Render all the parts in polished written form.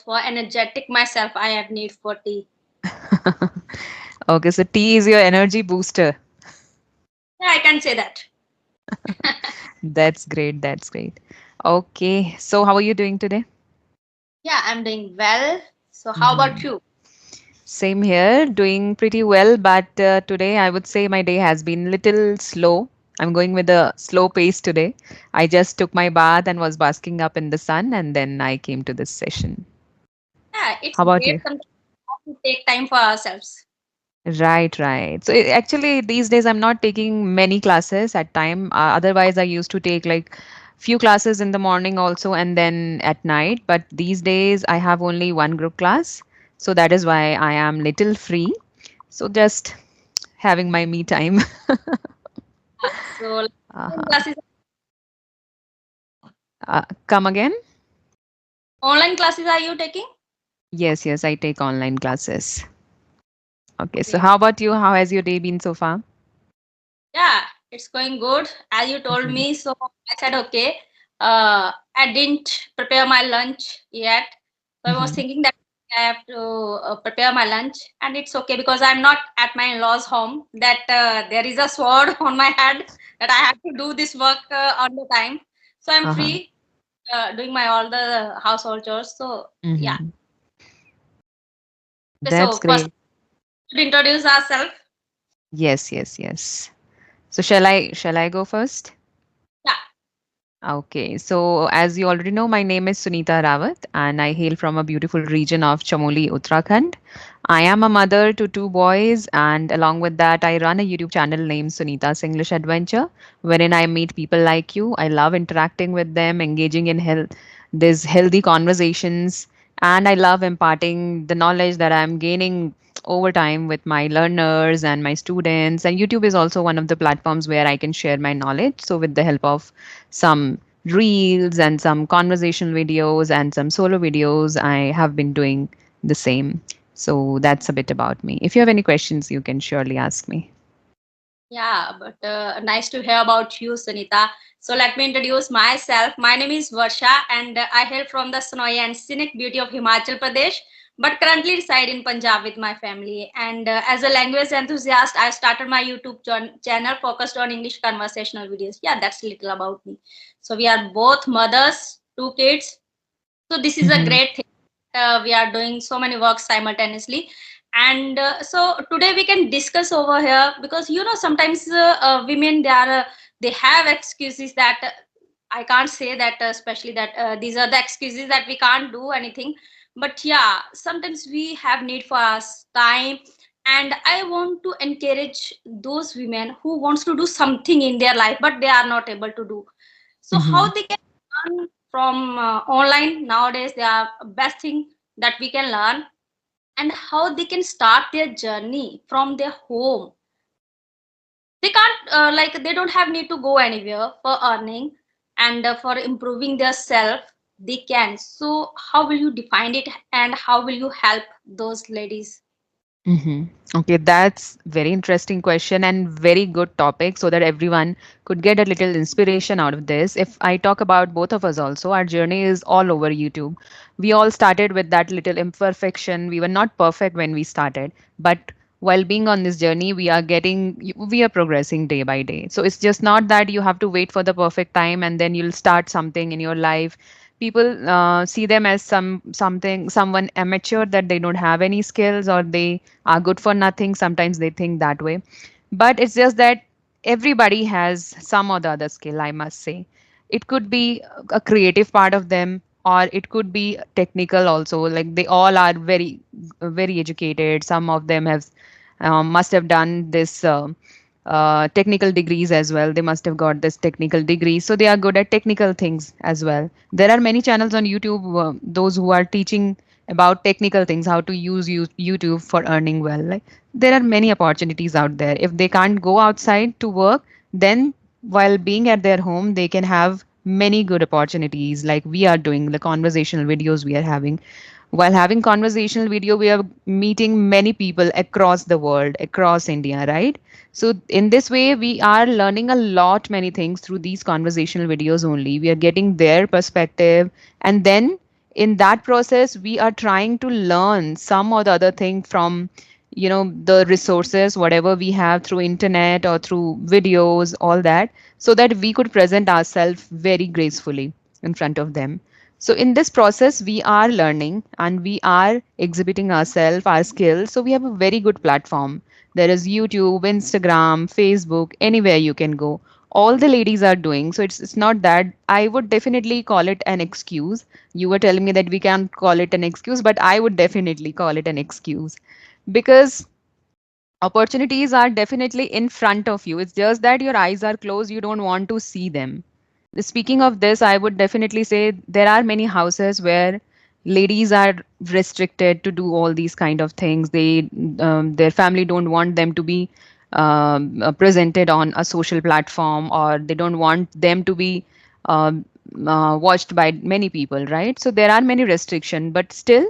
for energetic myself, I have need for tea. Okay, so tea is your energy booster. Yeah, I can say that. That's great. That's great. Okay, so how are you doing today? Yeah, I'm doing well. So how about Mhm. you? Same here, doing pretty well, but today I would say my day has been little slow. I'm going with a slow pace today. I just took my bath and was basking up in the sun, and then I came to this session. Yeah, it's How about great you? sometimes we have to take time for ourselves. Right, right. So actually, these days I'm not taking many classes at time. Otherwise, I used to take like few classes in the morning also, and then at night. But these days I have only one group class, so that is why I am little free. So just having my me time. So like, online Uh-huh. classes, Come again? online classes are you taking? Yes, yes, I take online classes. Okay, so Great. how about you? How has your day been so far? Yeah, it's going good. As you told Mhm. me, so I said okay. I didn't prepare my lunch yet. So I was Mhm. thinking that I have to prepare my lunch, and it's okay because I'm not at my in-laws' home. That there is a sword on my head that I have to do this work on the time. So I'm Uh-huh. free doing my all the household chores. So yeah. Mhm. Okay, so That's first, great. to introduce ourselves. Yes, yes, yes. So shall I go first? Yeah. Okay, so as you already know, my name is Sunita Rawat and I hail from a beautiful region of Chamoli, Uttarakhand. I am a mother to two boys, and along with that, I run a YouTube channel named Sunita's English Adventure, wherein I meet people like you. I love interacting with them, engaging in these healthy conversations, and I love imparting the knowledge that I'm gaining over time with my learners and my students. And YouTube is also one of the platforms where I can share my knowledge. So, with the help of some reels and some conversational videos and some solo videos, I have been doing the same. So that's a bit about me. If you have any questions, you can surely ask me. Yeah, but nice to hear about you, Sunita. So let me introduce myself. My name is Varsha, and I hail from the snowy and scenic beauty of Himachal Pradesh, but currently reside in Punjab with my family. And as a language enthusiast, I started my YouTube channel focused on English conversational videos. Yeah, that's little about me. So we are both mothers, two kids, so this is a Hmm. great thing. We are doing so many works simultaneously, and so today we can discuss over here because sometimes women they have excuses that I can't say that especially that these are the excuses that we can't do anything. But yeah, sometimes we have need for us time, and I want to encourage those women who wants to do something in their life but they are not able to do, so Hmm. how they can learn from online nowadays. They are best thing that we can learn, and how they can start their journey from their home. They can't like they don't have need to go anywhere for earning, and for improving their self they can. So how will you define it, and how will you help those ladies? Hmm. Okay, that's very interesting question and very good topic so that everyone could get a little inspiration out of this. If I talk about both of us also, our journey is all over YouTube. We all started with that little imperfection. We were not perfect when we started, but while being on this journey, we are progressing day by day. So it's just not that you have to wait for the perfect time and then you'll start something in your life. People see them as someone amateur, that they don't have any skills or they are good for nothing. Sometimes they think that way, but it's just that everybody has some or the other skill, I must say. It could be a creative part of them, or it could be technical also. Like they all are very educated. Some of them have must have done this technical degrees as well. They must have got this technical degree, so they are good at technical things as well. There are many channels on YouTube, those who are teaching about technical things, how to use YouTube for earning well. Like there are many opportunities out there. If they can't go outside to work, then while being at their home, they can have many good opportunities, like we are doing the conversational videos we are having. While having conversational video, we are meeting many people across the world, across India, right? So in this way, we are learning a lot many things through these conversational videos only. We are getting their perspective, and then In that process, we are trying to learn some or the other thing from, the resources, whatever we have through internet or through videos, all that, so that we could present ourselves very gracefully in front of them. So in this process, we are learning and we are exhibiting ourselves, our skills. So we have a very good platform. There is YouTube, Instagram, Facebook, anywhere you can go. All the ladies are doing. So it's not that I would definitely call it an excuse. You were telling me that we can't call it an excuse, but I would definitely call it an excuse because opportunities are definitely in front of you. It's just that your eyes are closed, you don't want to see them. Speaking of this, I would definitely say there are many houses where ladies are restricted to do all these kind of things. Their family don't want them to be presented on a social platform, or they don't want them to be um, watched by many people, right? So there are many restrictions, but still,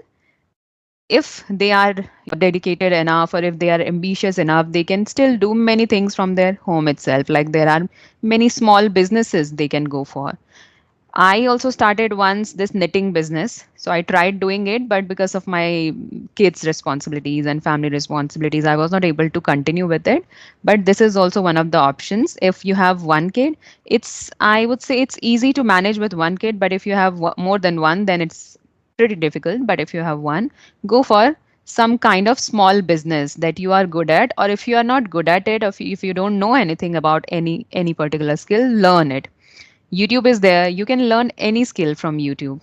if they are dedicated enough or if they are ambitious enough, they can still do many things from their home itself. Like there are many small businesses they can go for. I also started once this knitting business. So I tried doing it, but because of my kids' responsibilities and family responsibilities, I was not able to continue with it. But this is also one of the options. If you have one kid, I would say it's easy to manage with one kid, but if you have more than one, then it's pretty difficult. But if you have one, go for some kind of small business that you are good at, or if you are not good at it, or if you don't know anything about any particular skill, learn it. YouTube is there. You can learn any skill from YouTube.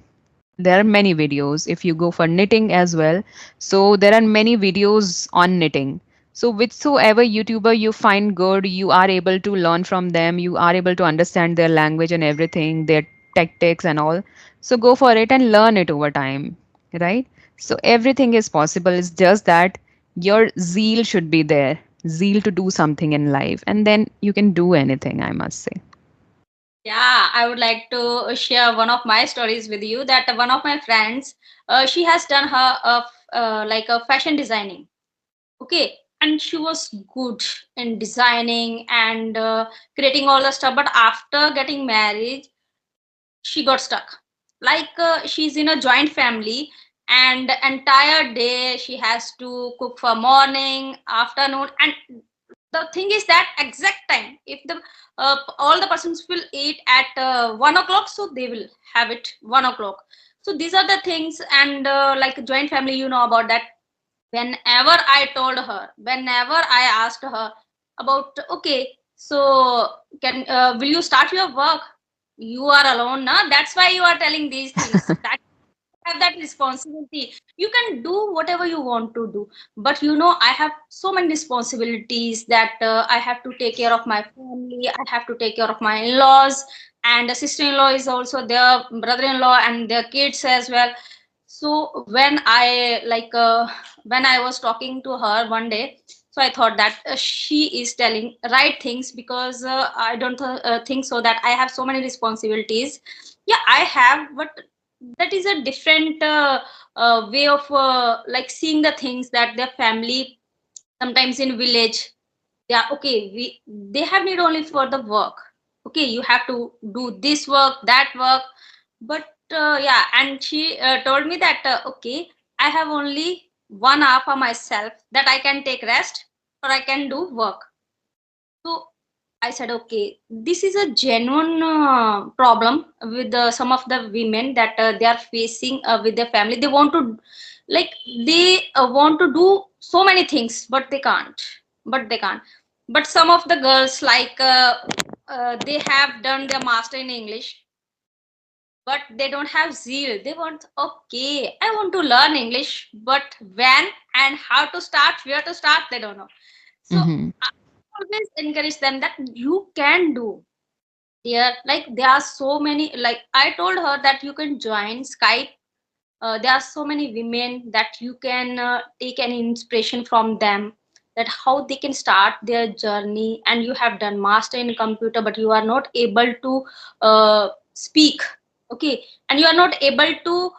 There are many videos if you go for knitting as well. So there are many videos on knitting. So whichsoever YouTuber you find good, you are able to learn from them. You are able to understand their language and everything, their tactics and all. So go for it and learn it over time, right? So everything is possible. It's just that your zeal should be there, zeal to do something in life, and then you can do anything, I must say. Yeah, I would like to share one of my stories with you. That one of my friends, she has done her like a fashion designing. Okay, and she was good in designing and creating all the stuff. But after getting married, she got stuck. Like she's in a joint family, and the entire day she has to cook for morning, afternoon, and the thing is that exact time, if the all the persons will eat at 1 o'clock, so they will have it 1 o'clock. So these are the things, and like joint family, you know about that. Whenever I told her, whenever I asked her about, okay, so can will you start your work? You are alone, na? That's why you are telling these things. That have that responsibility. You can do whatever you want to do, but I have so many responsibilities that I have to take care of my family. I have to take care of my in-laws, and the sister-in-law is also there, brother-in-law, and their kids as well. So when I was talking to her one day, so I thought that she is telling right things, because I don't think so that I have so many responsibilities. Yeah, I have, but that is a different way of like seeing the things, that their family sometimes in village, yeah, okay, they have need only for the work. Okay, you have to do this work, that work. But yeah, and she told me that okay, I have only 1 hour for myself, that I can take rest or I can do work. So I said, okay, this is a genuine problem with some of the women, that they are facing with their family. They want to, like, they want to do so many things, but they can't. But they can't. But some of the girls, like, they have done their master in English, but they don't have zeal. They want, okay, I want to learn English, but when and how to start, where to start, they don't know. So Hmm. I always encourage them that you can do. There are so many. Like I told her that you can join Skype. There are so many women that you can take an inspiration from them, that how they can start their journey. And you have done master in computer, but you are not able to speak. Okay, and you are not able to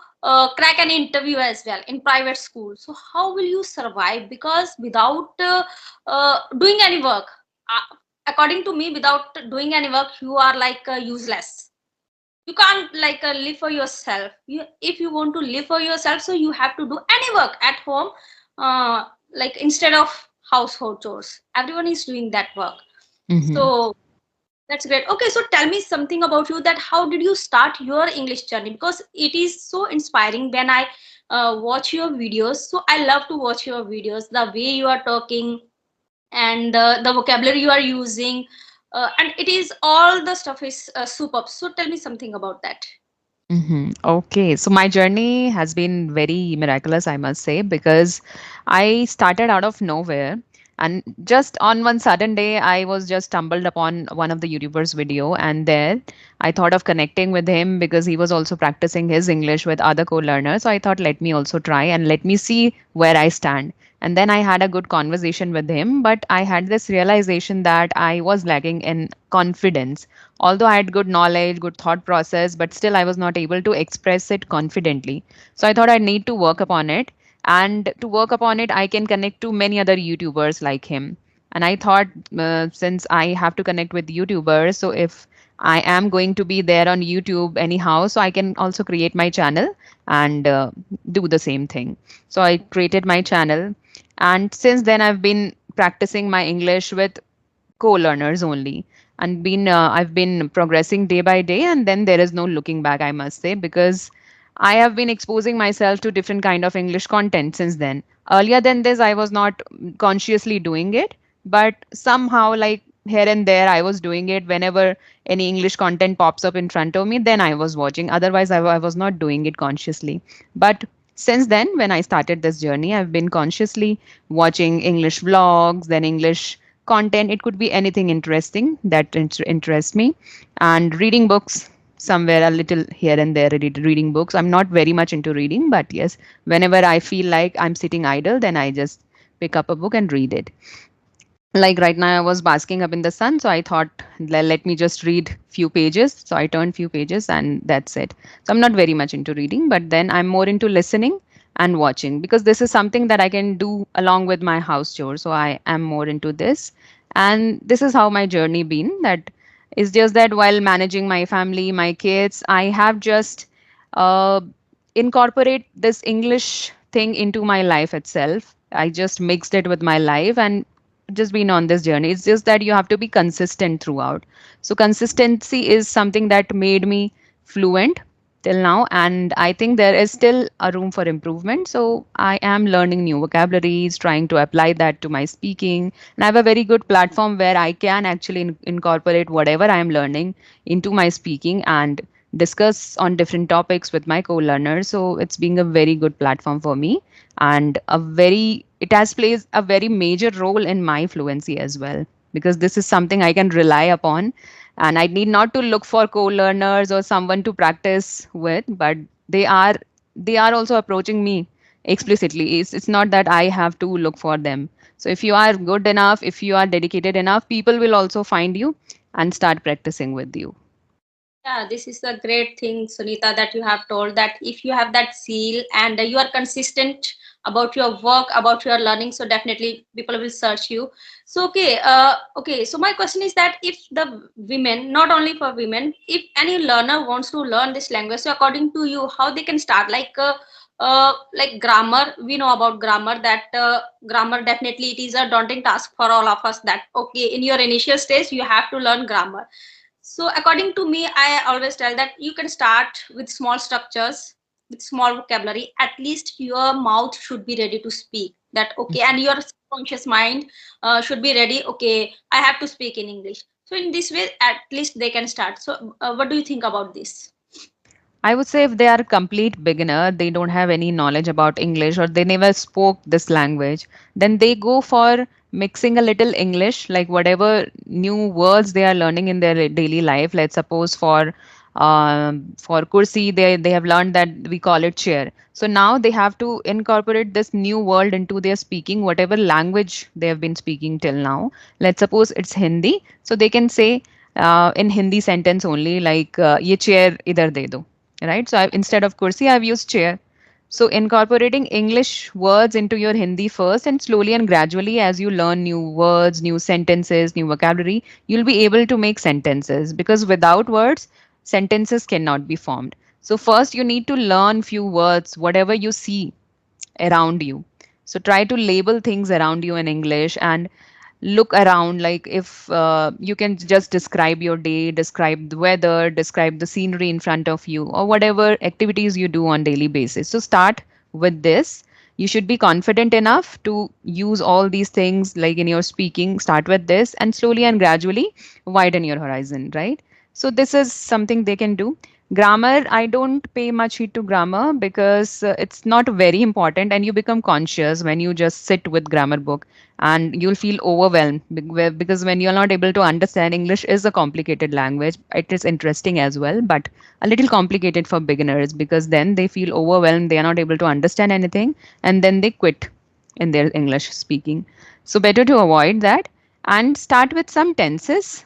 crack an interview as well in private school. So how will you survive? Because without doing any work, according to me, without doing any work, you are like useless. You can't like live for yourself. If you want to live for yourself, so you have to do any work at home, uh, like instead of household chores. Everyone is doing that work. Hmm. So that's great. Okay, so tell me something about you, that how did you start your English journey? Because it is so inspiring when I watch your videos. So I love to watch your videos, the way you are talking, and the vocabulary you are using, and it is all the stuff is superb. So tell me something about that. Okay, so my journey has been very miraculous, I must say, because I started out of nowhere. And just on one sudden day, I was just stumbled upon one of the YouTubers' video, and there I thought of connecting with him because he was also practicing his English with other co-learners. So I thought, let me also try and let me see where I stand. And then I had a good conversation with him, but I had this realization that I was lacking in confidence. Although I had good knowledge, good thought process, but still I was not able to express it confidently. So I thought I need to work upon it. And to work upon it, I can connect to many other YouTubers like him. And I thought, since I have to connect with YouTubers, so if I am going to be there on YouTube anyhow, so I can also create my channel and do the same thing. So I created my channel, and since then I've been practicing my English with co-learners only, and been I've been progressing day by day, and then there is no looking back, I must say, because I have been exposing myself to different kind of English content since then. Earlier than this, I was not consciously doing it, but somehow, like, here and there I was doing it. Whenever any English content pops up in front of me, then I was watching. Otherwise, I was not doing it consciously. But since then, when I started this journey, I've been consciously watching English vlogs, then English content. It could be anything interesting that interests me, and reading books somewhere a little here and there. Reading books. I'm not very much into reading, but yes, whenever I feel like I'm sitting idle, then I just pick up a book and read it. Like right now I was basking up in the sun, so I thought, let me just read few pages. So I turned few pages and that's it. So I'm not very much into reading, but then I'm more into listening and watching, because this is something that I can do along with my house chores. So I am more into this, and this is how my journey been. That is just that while managing my family, my kids, I have just uh, incorporate this English thing into my life itself. I just mixed it with my life and just been on this journey. It's just that you have to be consistent throughout. So consistency is something that made me fluent till now, and I think there is still a room for improvement. So I am learning new vocabularies, trying to apply that to my speaking, and I have a very good platform where I can actually incorporate whatever I am learning into my speaking and discuss on different topics with my co-learners. So it's being a very good platform for me, and a very it has plays a very major role in my fluency as well, because this is something I can rely upon, and I need not to look for co-learners or someone to practice with, but they are they are also approaching me explicitly. It's not that I have to look for them. So if you are good enough, if you are dedicated enough, people will also find you and start practicing with you. Yeah, this is a great thing, Sunita, that you have told, that if you have that zeal and you are consistent about your work, about your learning, so definitely people will search you. So okay, okay. So my question is that if the women, not only for women, if any learner wants to learn this language, so according to you, how they can start? Like grammar, we know about grammar. That grammar, definitely it is a daunting task for all of us. That okay, in your initial stage, you have to learn grammar. So according to me, I always tell that you can start with small structures, with small vocabulary. At least your mouth should be ready to speak. That okay, and your subconscious mind should be ready. Okay, I have to speak in English. So in this way, at least they can start. So what do you think about this? I would say if they are a complete beginner, they don't have any knowledge about English or they never spoke this language, then they go for mixing a little English, like whatever new words they are learning in their daily life. Let's suppose for kursi, they have learned that we call it chair. So now they have to incorporate this new word into their speaking, whatever language they have been speaking till now. Let's suppose it's Hindi, so they can say in Hindi sentence only, like ye chair idhar de do, right? So instead of kursi, I've used chair. So incorporating English words into your Hindi first, and slowly and gradually, as you learn new words, new sentences, new vocabulary, you'll be able to make sentences, because without words, sentences cannot be formed. So first you need to learn few words, whatever you see around you. So try to label things around you in English and look around. Like if you can just describe your day, describe the weather, describe the scenery in front of you, or whatever activities you do on daily basis. So start with this. You should be confident enough to use all these things like in your speaking. Start with this and slowly and gradually widen your horizon, right? So this is something they can do. Grammar, I don't pay much heed to grammar because it's not very important, and you become conscious when you just sit with grammar book, and you'll feel overwhelmed because when you're not able to understand, English is a complicated language. It is interesting as well, but a little complicated for beginners because then they feel overwhelmed, they are not able to understand anything, and then they quit in their English speaking. So better to avoid that and start with some tenses,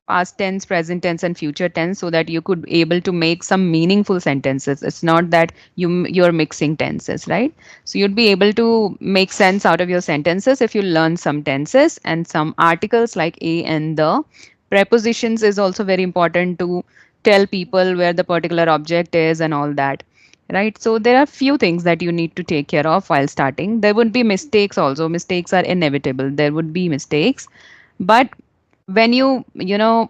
past tense, present tense, and future tense, so that you could be able to make some meaningful sentences. It's not that you're mixing tenses, right? So you'd be able to make sense out of your sentences if you learn some tenses and some articles like a and the. Prepositions is also very important to tell people where the particular object is and all that, right? So there are few things that you need to take care of while starting. There would be mistakes also. Mistakes are inevitable. There would be mistakes, but when you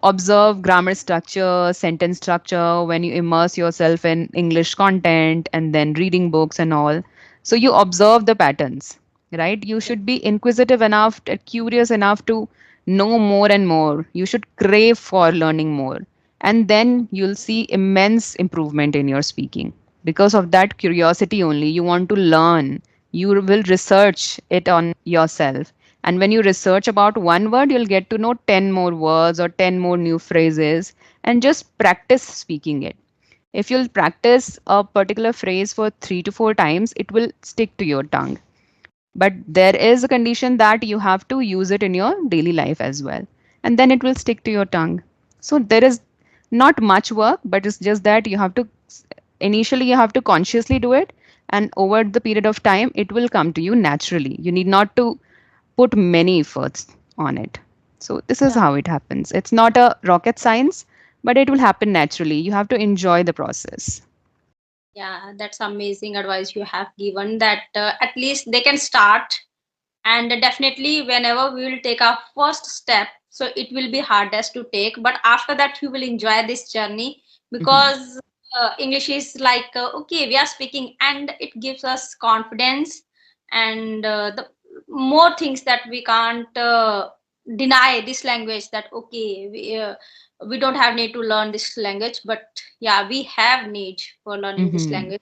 observe grammar structure, sentence structure, when you immerse yourself in English content and then reading books and all, so you observe the patterns, right? You should be inquisitive enough, curious enough to know more and more. You should crave for learning more, and then you'll see immense improvement in your speaking. Because of that curiosity only, you want to learn, you will research it on yourself, and when you research about one word, you'll get to know 10 more words or 10 more new phrases, and just practice speaking it. If you'll practice a particular phrase for 3 to 4 times, it will stick to your tongue. But there is a condition that you have to use it in your daily life as well. And then it will stick to your tongue. So there is not much work, but it's just that you have to, initially, you have to consciously do it. And over the period of time, it will come to you naturally. You need not to put many efforts on it. So this is Yeah. how it happens. It's not a rocket science, but it will happen naturally. You have to enjoy the process. Yeah, that's amazing advice you have given, that at least they can start. And definitely whenever we will take our first step, so it will be hardest to take, but after that you will enjoy this journey, Hmm. because English is like, okay, we are speaking and it gives us confidence, and the more things that we can't deny this language, that okay, we don't have need to learn this language, but yeah, we have need for learning this Hmm. language.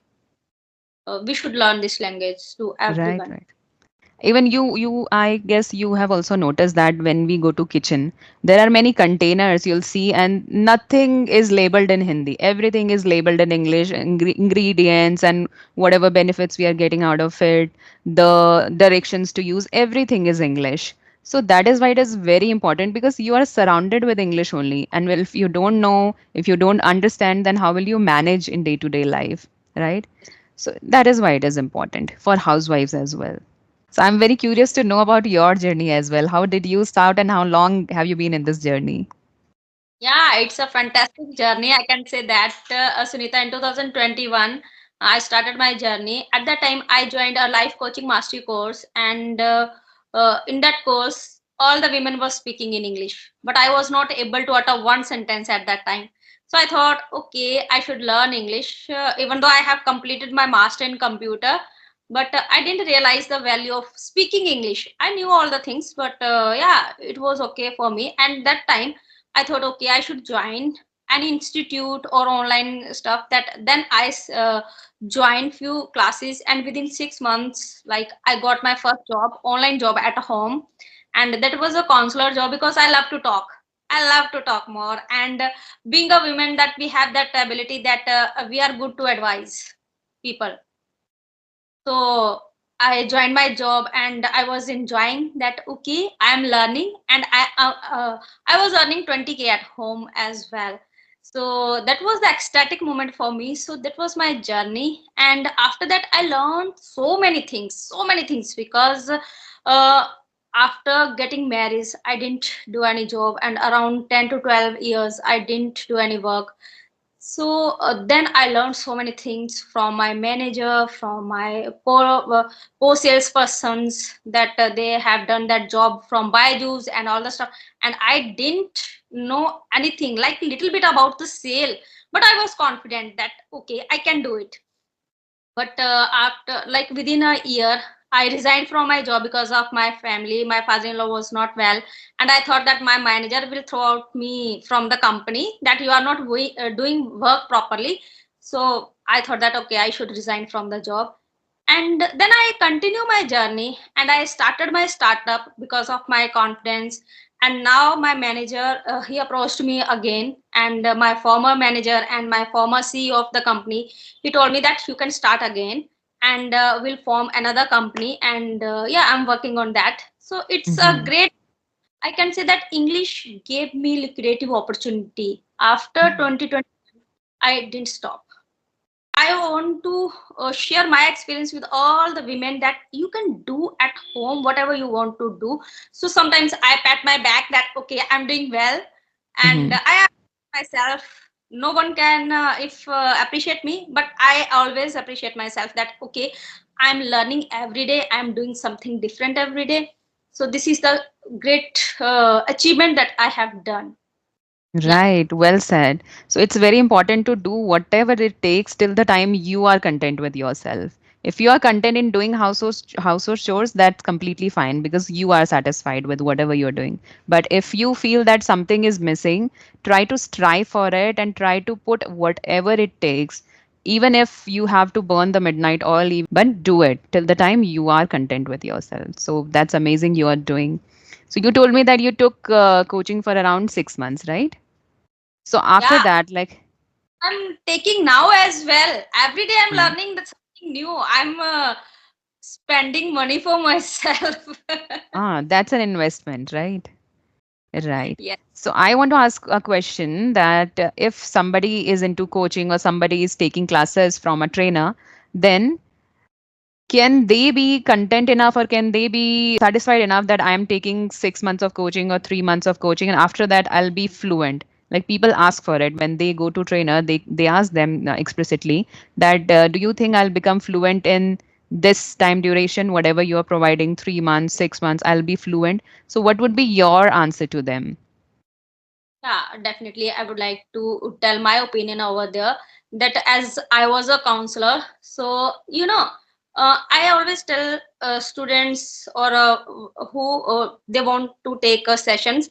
We should learn this language to Right, everyone. right. Even you, I guess you have also noticed that when we go to kitchen, there are many containers you'll see, and nothing is labeled in Hindi. Everything is labeled in English, ingredients and whatever benefits we are getting out of it, the directions to use, everything is English. So that is why it is very important, because you are surrounded with English only. And well, if you don't know, if you don't understand, then how will you manage in day-to-day life, right? So that is why it is important for housewives as well. So I'm very curious to know about your journey as well. How did you start and how long have you been in this journey? Yeah, it's a fantastic journey. I can say that, Sunita, in 2021, I started my journey. At that time, I joined a life coaching mastery course, and in that course, all the women were speaking in English, but I was not able to utter one sentence at that time. So I thought, okay, I should learn English, even though I have completed my master in computer. But I didn't realize the value of speaking English. I knew all the things, but yeah, it was okay for me. And that time, I thought, okay, I should join an institute or online stuff. That then I joined few classes, and within 6 months, like I got my first job, online job at home, and that was a counselor job, because I love to talk. I love to talk more, and being a woman, that we have that ability, that we are good to advise people. So I joined my job, and I was enjoying that. Okay, I am learning, and I was earning 20K at home as well. So that was the ecstatic moment for me. So that was my journey, and after that I learned so many things, because uh, after getting married, I didn't do any job, and around 10 to 12 years I didn't do any work. So then I learned so many things from my manager, from my post salespersons, that they have done that job from Byju's and all the stuff. And I didn't know anything, like little bit about the sale, but I was confident that okay, I can do it. But after, like within a year, I resigned from my job because of my family. My father-in-law was not well, and I thought that my manager will throw out me from the company, that you are not doing work properly. So I thought that okay, I should resign from the job. And then I continue my journey, and I started my startup because of my confidence. And now my manager, he approached me again, and my former manager and my former CEO of the company, he told me that you can start again, and we'll form another company. And yeah, I'm working on that. So it's a Hmm. great, I can say that English gave me lucrative opportunity. After 2020, I didn't stop. I want to share my experience with all the women, that you can do at home whatever you want to do. So sometimes I pat my back that okay, I'm doing well, and Hmm. I ask myself, no one can if appreciate me, but I always appreciate myself that okay, I'm learning every day, I'm doing something different every day. So this is the great achievement that I have done. Yeah. Right, well said. So it's very important to do whatever it takes till the time you are content with yourself. If you are content in doing household chores, that's completely fine because you are satisfied with whatever you're doing. But if you feel that something is missing, try to strive for it and try to put whatever it takes, even if you have to burn the midnight oil, but do it till the time you are content with yourself. So that's amazing you are doing. So you told me that you took coaching for around 6 months, right? So after Yeah, that, like, I'm taking now as well. Every day I'm hmm, learning that something new. I'm spending money for myself. that's an investment, right? Right. Yes. So I want to ask a question that if somebody is into coaching or somebody is taking classes from a trainer, then can they be content enough or can they be satisfied enough that I am taking 6 months of coaching or 3 months of coaching and after that I'll be fluent? Like people ask for it when they go to trainer, they ask them explicitly that do you think I'll become fluent in this time duration, whatever you are providing, 3 months, 6 months, I'll be fluent. So what would be your answer to them? Yeah, definitely. I would like to tell my opinion over there, that as I was a counselor, so I always tell students or who they want to take sessions,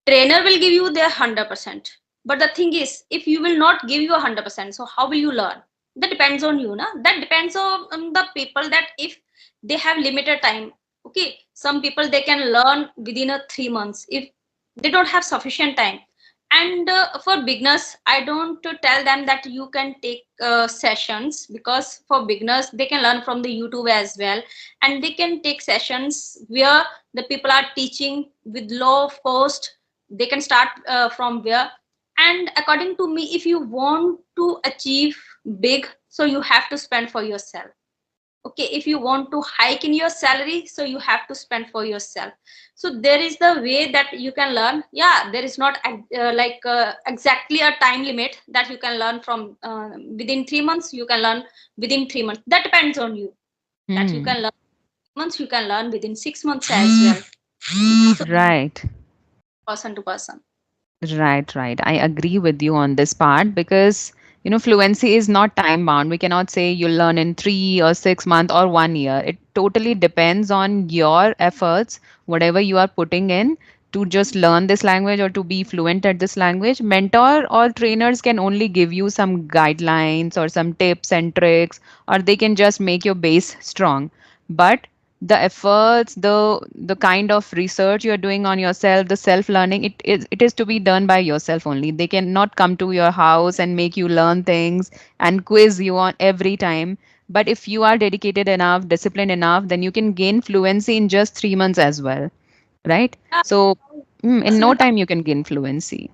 trainer will give you their 100%. But the thing is, if you will not give you 100%, so how will you learn? That depends on you, na? That depends on the people, that if they have limited time. Okay, some people they can learn within a 3 months if they don't have sufficient time. And for beginners, I don't tell them that you can take sessions, because for beginners they can learn from the YouTube as well, and they can take sessions where the people are teaching with low cost. They can start from where. And according to me, if you want to achieve big, so you have to spend for yourself. Okay, if you want to hike in your salary, so you have to spend for yourself. So there is the way that you can learn. Yeah, there is not exactly a time limit that you can learn from within 3 months, you can learn within 3 months. That depends on you, that you Hmm. can learn months, you can learn within 6 months as well. So Right. person to person. Right, right. I agree with you on this part because, fluency is not time bound. We cannot say you'll learn in 3 or 6 months or 1 year. It totally depends on your efforts, whatever you are putting in to just learn this language or to be fluent at this language. Mentor or trainers can only give you some guidelines or some tips and tricks, or they can just make your base strong. But the efforts, the kind of research you're doing on yourself, the self learning, it is to be done by yourself only. They cannot come to your house and make you learn things and quiz you on every time. But if you are dedicated enough, disciplined enough, then you can gain fluency in just 3 months as well, right? Yeah, So in person no to person. time you can gain fluency.